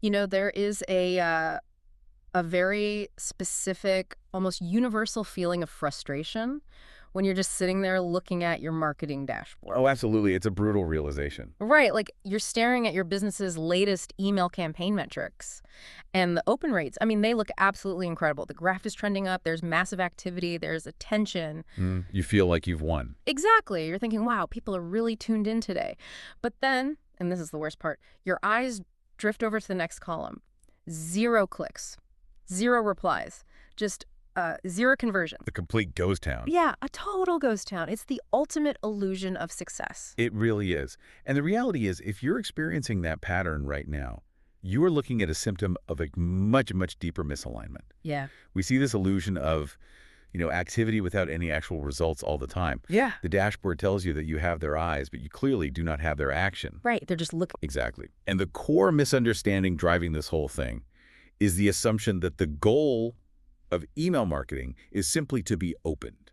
There is a very specific, almost universal feeling of frustration when you're just sitting there looking at your marketing dashboard. Oh, absolutely. It's a brutal realization. Right, like you're staring at your business's latest email campaign metrics and the open rates. I mean, they look absolutely incredible. The graph is trending up, there's massive activity, there's attention. You feel like you've won. Exactly. You're thinking, wow, people are really tuned in today. But then, and this is the worst part, your eyes drift over to the next column. 0 clicks, 0 replies, just 0 conversion. The complete ghost town. Yeah, a total ghost town. It's the ultimate illusion of success. It really is. And the reality is, if you're experiencing that pattern right now, you are looking at a symptom of a much, much deeper misalignment. Yeah. We see this illusion of, activity without any actual results all the time. Yeah. The dashboard tells you that you have their eyes, but you clearly do not have their action. Right. They're just looking. Exactly. And the core misunderstanding driving this whole thing is the assumption that the goal of email marketing is simply to be opened.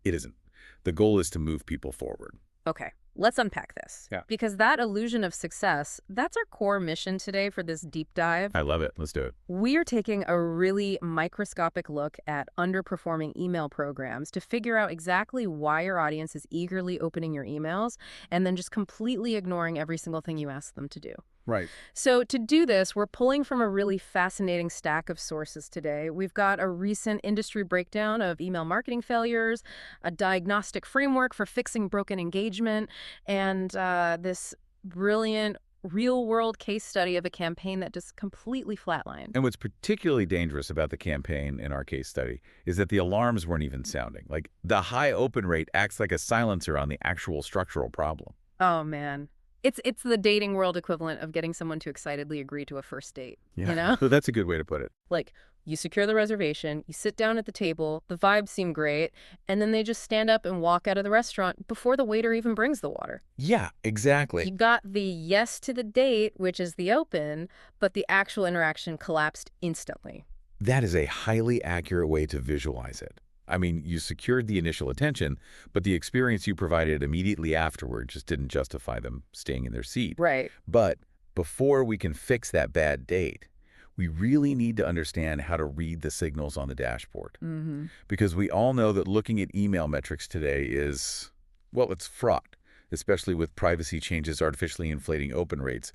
It isn't. The goal is to move people forward. Okay, let's unpack this. Yeah. Because that illusion of success, that's our core mission today for this deep dive. I love it. Let's do it. We are taking a really microscopic look at underperforming email programs to figure out exactly why your audience is eagerly opening your emails and then just completely ignoring every single thing you ask them to do. Right. So to do this, we're pulling from a really fascinating stack of sources today. We've got a recent industry breakdown of email marketing failures, a diagnostic framework for fixing broken engagement, and this brilliant real-world case study of a campaign that just completely flatlined. And what's particularly dangerous about the campaign in our case study is that the alarms weren't even sounding. Like, the high open rate acts like a silencer on the actual structural problem. Oh, man. It's the dating world equivalent of getting someone to excitedly agree to a first date, you know? So that's a good way to put it. Like, you secure the reservation, you sit down at the table, the vibes seem great, and then they just stand up and walk out of the restaurant before the waiter even brings the water. Yeah, exactly. You got the yes to the date, which is the open, but the actual interaction collapsed instantly. That is a highly accurate way to visualize it. I mean, you secured the initial attention, but the experience you provided immediately afterward just didn't justify them staying in their seat. Right. But before we can fix that bad date, we really need to understand how to read the signals on the dashboard. Mm-hmm. Because we all know that looking at email metrics today is, well, it's fraught, especially with privacy changes artificially inflating open rates.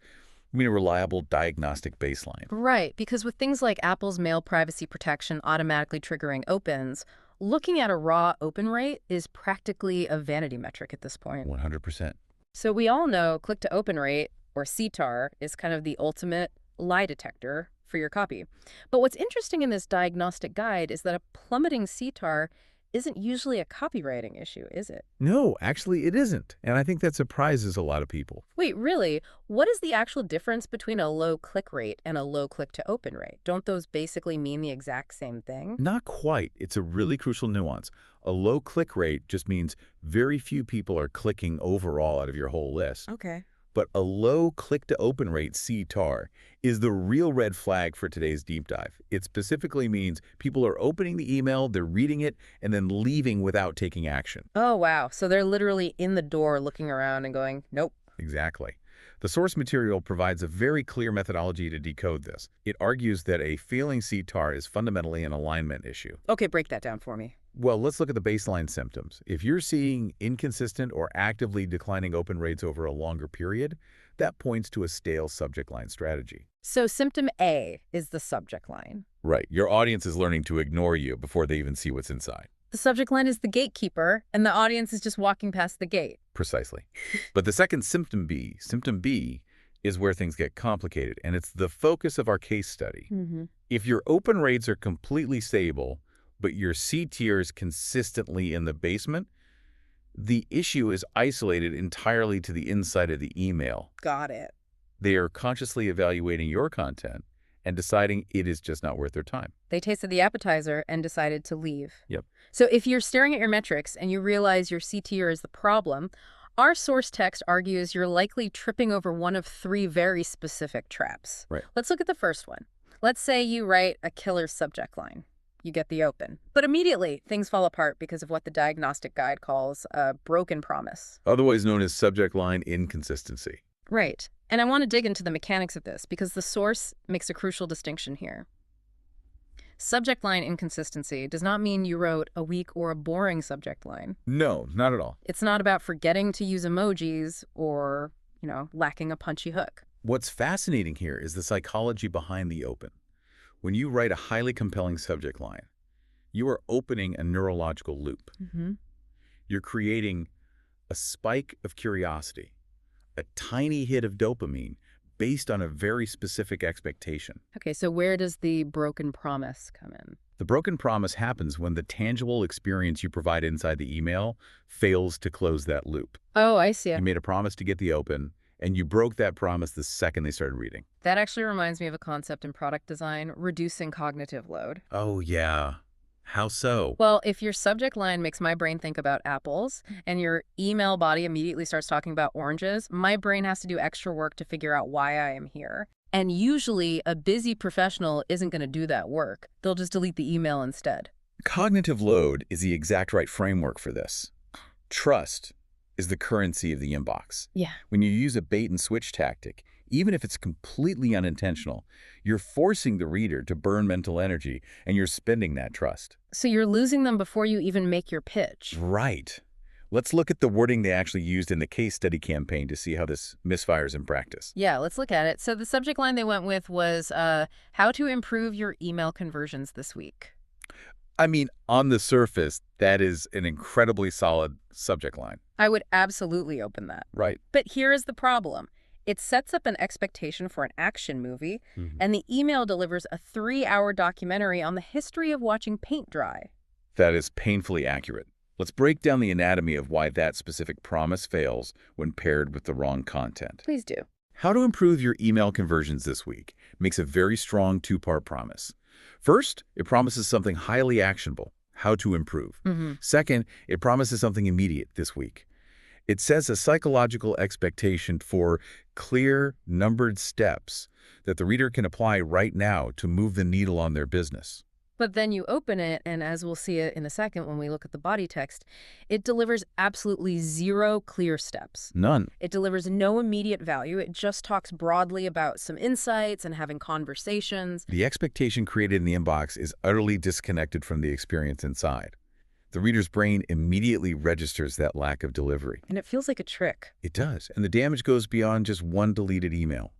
We need a reliable diagnostic baseline. Right, because with things like Apple's mail privacy protection automatically triggering opens, looking at a raw open rate is practically a vanity metric at this point. 100%. So we all know click-to-open rate, or CTAR, is kind of the ultimate lie detector for your copy. But what's interesting in this diagnostic guide is that a plummeting CTAR isn't usually a copywriting issue, is it? No, actually it isn't. And I think that surprises a lot of people. Wait, really? What is the actual difference between a low click rate and a low click-to-open rate? Don't those basically mean the exact same thing? Not quite. It's a really crucial nuance. A low click rate just means very few people are clicking overall out of your whole list. Okay. But a low click-to-open rate, CTAR, is the real red flag for today's deep dive. It specifically means people are opening the email, they're reading it, and then leaving without taking action. Oh, wow. So they're literally in the door looking around and going, nope. Exactly. The source material provides a very clear methodology to decode this. It argues that a failing CTAR is fundamentally an alignment issue. Okay, break that down for me. Well, let's look at the baseline symptoms. If you're seeing inconsistent or actively declining open rates over a longer period, that points to a stale subject line strategy. So symptom A is the subject line. Right. Your audience is learning to ignore you before they even see what's inside. The subject line is the gatekeeper, and the audience is just walking past the gate. Precisely. But the second symptom B is where things get complicated, and it's the focus of our case study. Mm-hmm. If your open rates are completely stable, but your CTR is consistently in the basement, the issue is isolated entirely to the inside of the email. Got it. They are consciously evaluating your content and deciding it is just not worth their time. They tasted the appetizer and decided to leave. Yep. So if you're staring at your metrics and you realize your CTR is the problem, our source text argues you're likely tripping over one of 3 very specific traps. Right. Let's look at the first one. Let's say you write a killer subject line. You get the open. But immediately, things fall apart because of what the diagnostic guide calls a broken promise. Otherwise known as subject line inconsistency. Right. And I want to dig into the mechanics of this because the source makes a crucial distinction here. Subject line inconsistency does not mean you wrote a weak or a boring subject line. No, not at all. It's not about forgetting to use emojis or, lacking a punchy hook. What's fascinating here is the psychology behind the open. When you write a highly compelling subject line, you are opening a neurological loop. You're creating a spike of curiosity, a tiny hit of dopamine based on a very specific expectation. Okay, so where does the broken promise come in? The broken promise happens when the tangible experience you provide inside the email fails to close that loop. Oh, I see. You made a promise to get the open, and you broke that promise the second they started reading. That actually reminds me of a concept in product design, reducing cognitive load. Oh, yeah. How so? Well, if your subject line makes my brain think about apples and your email body immediately starts talking about oranges, my brain has to do extra work to figure out why I am here. And usually a busy professional isn't going to do that work. They'll just delete the email instead. Cognitive load is the exact right framework for this. Trust is the currency of the inbox. Yeah. When you use a bait and switch tactic, even if it's completely unintentional, you're forcing the reader to burn mental energy, and you're spending that trust. So you're losing them before you even make your pitch. Right. Let's look at the wording they actually used in the case study campaign to see how this misfires in practice. Yeah, let's look at it. So the subject line they went with was, how to improve your email conversions this week. I mean, on the surface, that is an incredibly solid subject line. I would absolutely open that. Right. But here is the problem. It sets up an expectation for an action movie, and the email delivers a 3-hour documentary on the history of watching paint dry. That is painfully accurate. Let's break down the anatomy of why that specific promise fails when paired with the wrong content. Please do. How to improve your email conversions this week makes a very strong two-part promise. First, it promises something highly actionable, how to improve. Second, it promises something immediate this week. It sets a psychological expectation for clear, numbered steps that the reader can apply right now to move the needle on their business. But then you open it, and as we'll see it in a second when we look at the body text, it delivers absolutely 0 clear steps. None. It delivers no immediate value. It just talks broadly about some insights and having conversations. The expectation created in the inbox is utterly disconnected from the experience inside. The reader's brain immediately registers that lack of delivery. And it feels like a trick. It does, and the damage goes beyond just one deleted email.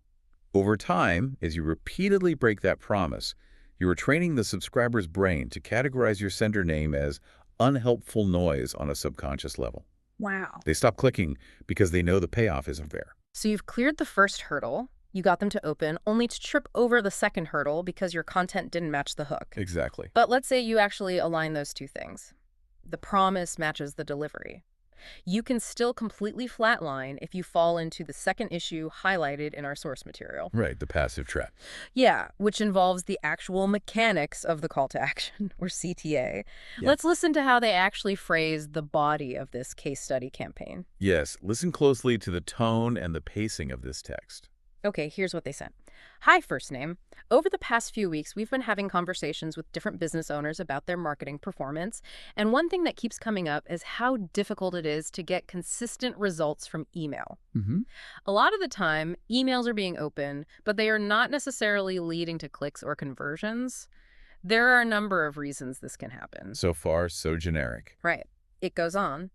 Over time, as you repeatedly break that promise, you are training the subscriber's brain to categorize your sender name as unhelpful noise on a subconscious level. Wow. They stop clicking because they know the payoff isn't there. So you've cleared the first hurdle, you got them to open, only to trip over the second hurdle because your content didn't match the hook. Exactly. But let's say you actually align those two things. The promise matches the delivery. You can still completely flatline if you fall into the second issue highlighted in our source material. Right, the passive trap. Yeah, which involves the actual mechanics of the call to action, or CTA. Yeah. Let's listen to how they actually phrase the body of this case study campaign. Yes, listen closely to the tone and the pacing of this text. Okay, here's what they sent. Hi, First Name. Over the past few weeks, we've been having conversations with different business owners about their marketing performance, and one thing that keeps coming up is how difficult it is to get consistent results from email. A lot of the time, emails are being opened, but they are not necessarily leading to clicks or conversions. There are a number of reasons this can happen. So far, so generic. Right. It goes on.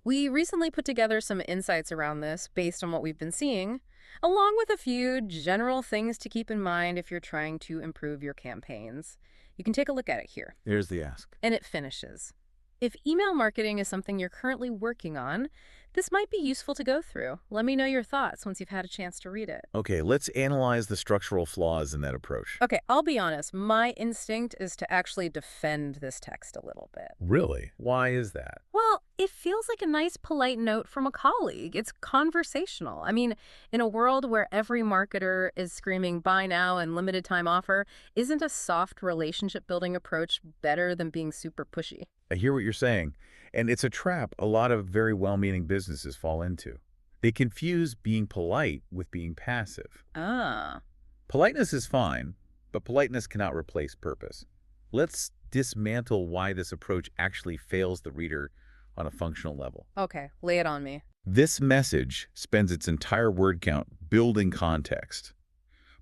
We recently put together some insights around this based on what we've been seeing, along with a few general things to keep in mind if you're trying to improve your campaigns. You can take a look at it here. Here's the ask. And it finishes. If email marketing is something you're currently working on, this might be useful to go through. Let me know your thoughts once you've had a chance to read it. Okay, let's analyze the structural flaws in that approach. Okay, I'll be honest. My instinct is to actually defend this text a little bit. Really? Why is that? Well, it feels like a nice, polite note from a colleague. It's conversational. I mean, in a world where every marketer is screaming buy now and limited time offer, isn't a soft relationship-building approach better than being super pushy? I hear what you're saying, and it's a trap a lot of very well-meaning businesses fall into. They confuse being polite with being passive. Ah. Politeness is fine, but politeness cannot replace purpose. Let's dismantle why this approach actually fails the reader on a functional level. Okay, lay it on me. This message spends its entire word count building context,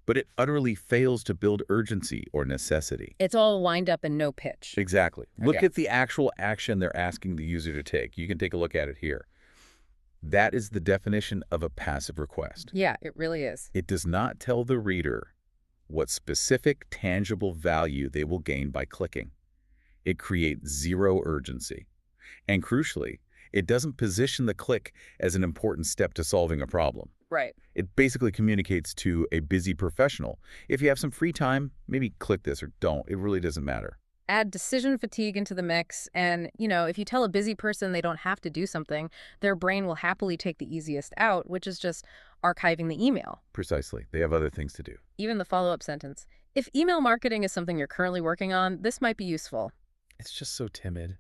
but it utterly fails to build urgency or necessity. It's all wind up and no pitch. Exactly. Look Okay. at the actual action they're asking the user to take. You can take a look at it here. That is the definition of a passive request. Yeah, it really is. It does not tell the reader what specific, tangible value they will gain by clicking. It creates zero urgency. And crucially, it doesn't position the click as an important step to solving a problem. Right. It basically communicates to a busy professional, if you have some free time, maybe click this or don't. It really doesn't matter. Add decision fatigue into the mix, and, if you tell a busy person they don't have to do something, their brain will happily take the easiest out, which is just archiving the email. Precisely. They have other things to do. Even the follow-up sentence. If email marketing is something you're currently working on, this might be useful. It's just so timid.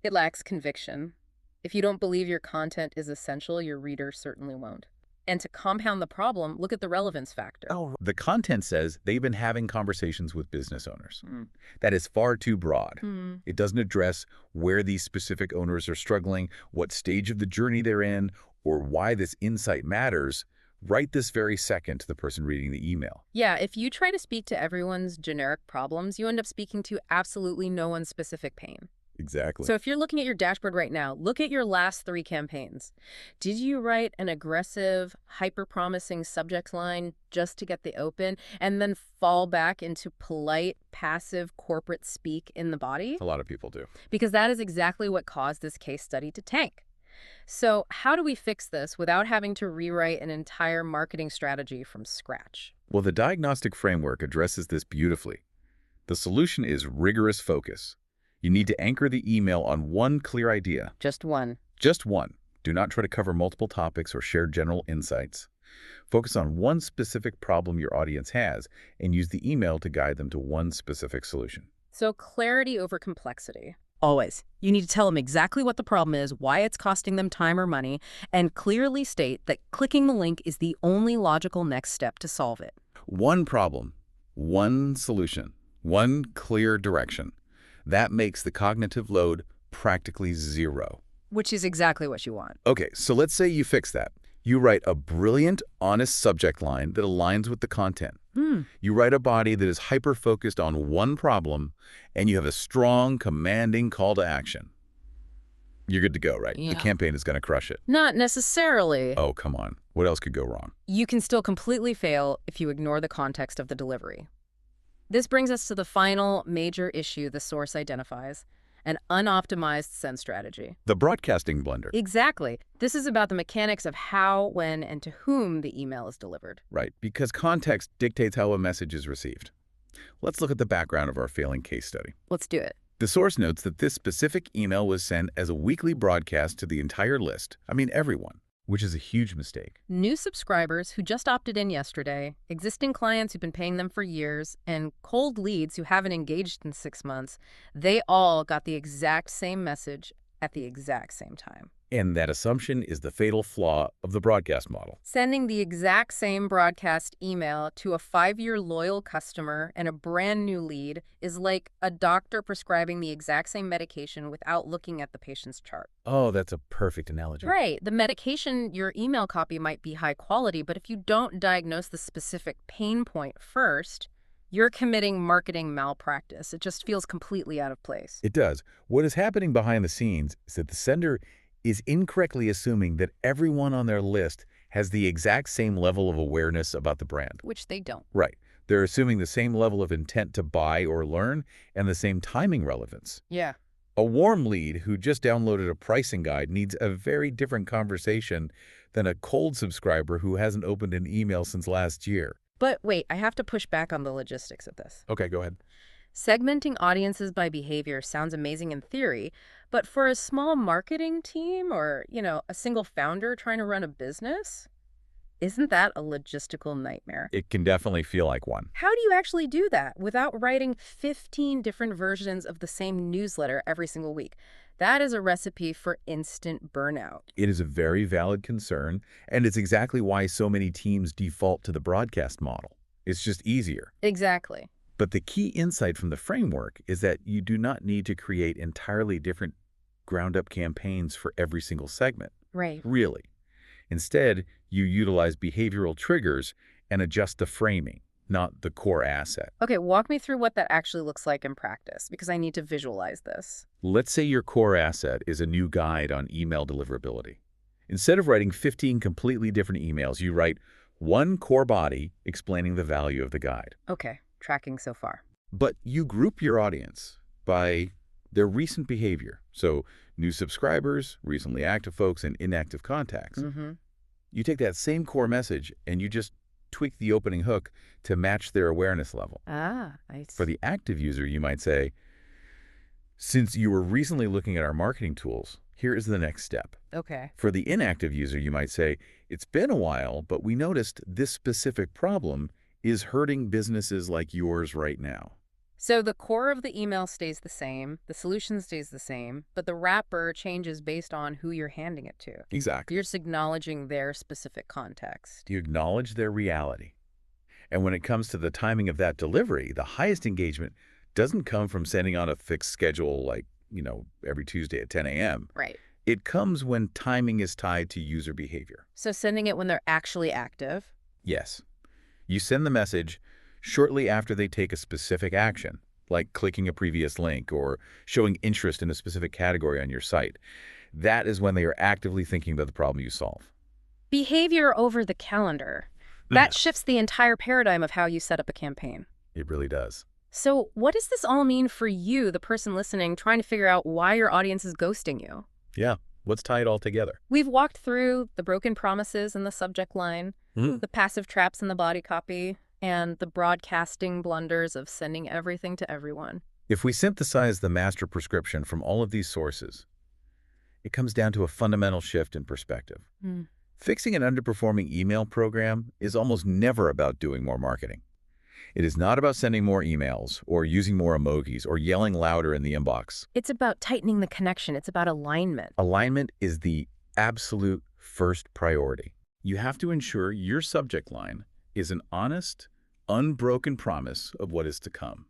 It lacks conviction. If you don't believe your content is essential, your reader certainly won't. And to compound the problem, look at the relevance factor. The content says they've been having conversations with business owners. That is far too broad. It doesn't address where these specific owners are struggling, what stage of the journey they're in, or why this insight matters right this very second to the person reading the email. Yeah, if you try to speak to everyone's generic problems, you end up speaking to absolutely no one's specific pain. Exactly. So if you're looking at your dashboard right now, look at your last 3 campaigns. Did you write an aggressive, hyper-promising subject line just to get the open and then fall back into polite, passive corporate speak in the body? A lot of people do. Because that is exactly what caused this case study to tank. So how do we fix this without having to rewrite an entire marketing strategy from scratch? Well, the diagnostic framework addresses this beautifully. The solution is rigorous focus. You need to anchor the email on one clear idea. Just one. Just one. Do not try to cover multiple topics or share general insights. Focus on one specific problem your audience has and use the email to guide them to one specific solution. So clarity over complexity. Always. You need to tell them exactly what the problem is, why it's costing them time or money, and clearly state that clicking the link is the only logical next step to solve it. One problem, one solution, one clear direction. That makes the cognitive load practically zero. Which is exactly what you want. Okay, so let's say you fix that. You write a brilliant, honest subject line that aligns with the content. You write a body that is hyper-focused on one problem, and you have a strong, commanding call to action. You're good to go, right? Yeah. The campaign is going to crush it. Not necessarily. Oh, come on. What else could go wrong? You can still completely fail if you ignore the context of the delivery. This brings us to the final major issue the source identifies, an unoptimized send strategy. The broadcasting blunder. Exactly. This is about the mechanics of how, when, and to whom the email is delivered. Right, because context dictates how a message is received. Let's look at the background of our failing case study. Let's do it. The source notes that this specific email was sent as a weekly broadcast to the entire list. I mean, everyone. Which is a huge mistake. New subscribers who just opted in yesterday, existing clients who've been paying them for years, and cold leads who haven't engaged in 6 months, they all got the exact same message at the exact same time. And that assumption is the fatal flaw of the broadcast model. Sending the exact same broadcast email to a 5-year loyal customer and a brand new lead is like a doctor prescribing the exact same medication without looking at the patient's chart. Oh, that's a perfect analogy. Right. The medication, your email copy might be high quality, but if you don't diagnose the specific pain point first, you're committing marketing malpractice. It just feels completely out of place. It does. What is happening behind the scenes is that the sender is incorrectly assuming that everyone on their list has the exact same level of awareness about the brand. Which they don't. Right. They're assuming the same level of intent to buy or learn and the same timing relevance. Yeah. A warm lead who just downloaded a pricing guide needs a very different conversation than a cold subscriber who hasn't opened an email since last year. But wait, I have to push back on the logistics of this. Okay, go ahead. Segmenting audiences by behavior sounds amazing in theory, but for a small marketing team or, a single founder trying to run a business, isn't that a logistical nightmare? It can definitely feel like one. How do you actually do that without writing 15 different versions of the same newsletter every single week? That is a recipe for instant burnout. It is a very valid concern, and it's exactly why so many teams default to the broadcast model. It's just easier. Exactly. But the key insight from the framework is that you do not need to create entirely different ground-up campaigns for every single segment. Right. really. Instead, you utilize behavioral triggers and adjust the framing, not the core asset. Okay, walk me through what that actually looks like in practice, because I need to visualize this. Let's say your core asset is a new guide on email deliverability. Instead of writing 15 completely different emails, you write one core body explaining the value of the guide. Okay, tracking so far. But you group your audience by their recent behavior. So new subscribers, recently active folks, and inactive contacts. Mm-hmm. You take that same core message and you just tweak the opening hook to match their awareness level. Ah, I For see. the active user, you might say, since you were recently looking at our marketing tools, here is the next step. Okay. For the inactive user, you might say, it's been a while, but we noticed this specific problem is hurting businesses like yours right now. So the core of the email stays the same, the solution stays the same, but the wrapper changes based on who you're handing it to. Exactly. You're just acknowledging their specific context. You acknowledge their reality. And when it comes to the timing of that delivery, the highest engagement doesn't come from sending on a fixed schedule like, every Tuesday at 10 a.m. Right. It comes when timing is tied to user behavior. So sending it when they're actually active. Yes. You send the message shortly after they take a specific action, like clicking a previous link or showing interest in a specific category on your site. That is when they are actively thinking about the problem you solve. Behavior over the calendar. That shifts the entire paradigm of how you set up a campaign. It really does. So what does this all mean for you, the person listening, trying to figure out why your audience is ghosting you? Yeah. Let's tie it all together. We've walked through the broken promises in the subject line, Mhm. the passive traps in the body copy, and the broadcasting blunders of sending everything to everyone. If we synthesize the master prescription from all of these sources, it comes down to a fundamental shift in perspective. Mm. Fixing an underperforming email program is almost never about doing more marketing. It is not about sending more emails or using more emojis or yelling louder in the inbox. It's about tightening the connection. It's about alignment. Alignment is the absolute first priority. You have to ensure your subject line is an honest, unbroken promise of what is to come.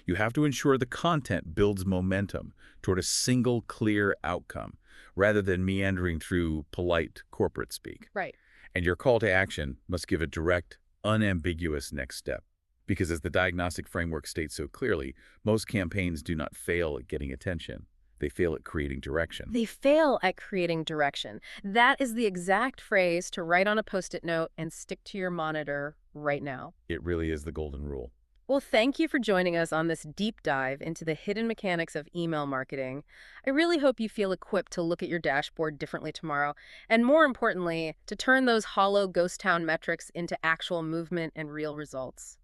You have to ensure the content builds momentum toward a single clear outcome rather than meandering through polite corporate speak. Right. And your call to action must give a direct, unambiguous next step. Because as the diagnostic framework states so clearly, most campaigns do not fail at getting attention. They fail at creating direction. They fail at creating direction. That is the exact phrase to write on a Post-it note and stick to your monitor right now. It really is the golden rule. Well, thank you for joining us on this deep dive into the hidden mechanics of email marketing. I really hope you feel equipped to look at your dashboard differently tomorrow, and more importantly, to turn those hollow ghost town metrics into actual movement and real results.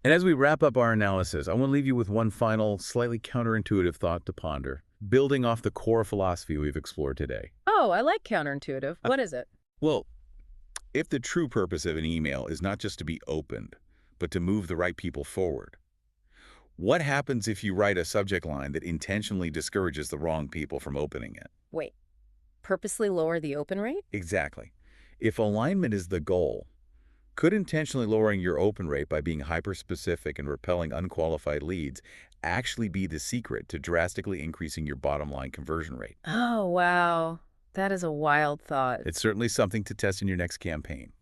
And as we wrap up our analysis, I want to leave you with one final, slightly counterintuitive thought to ponder, building off the core philosophy we've explored today. Oh, I like counterintuitive. What is it? Well, if the true purpose of an email is not just to be opened, but to move the right people forward, what happens if you write a subject line that intentionally discourages the wrong people from opening it? Wait, purposely lower the open rate? Exactly. If alignment is the goal, could intentionally lowering your open rate by being hyper-specific and repelling unqualified leads actually be the secret to drastically increasing your bottom line conversion rate? Oh, wow. That is a wild thought. It's certainly something to test in your next campaign.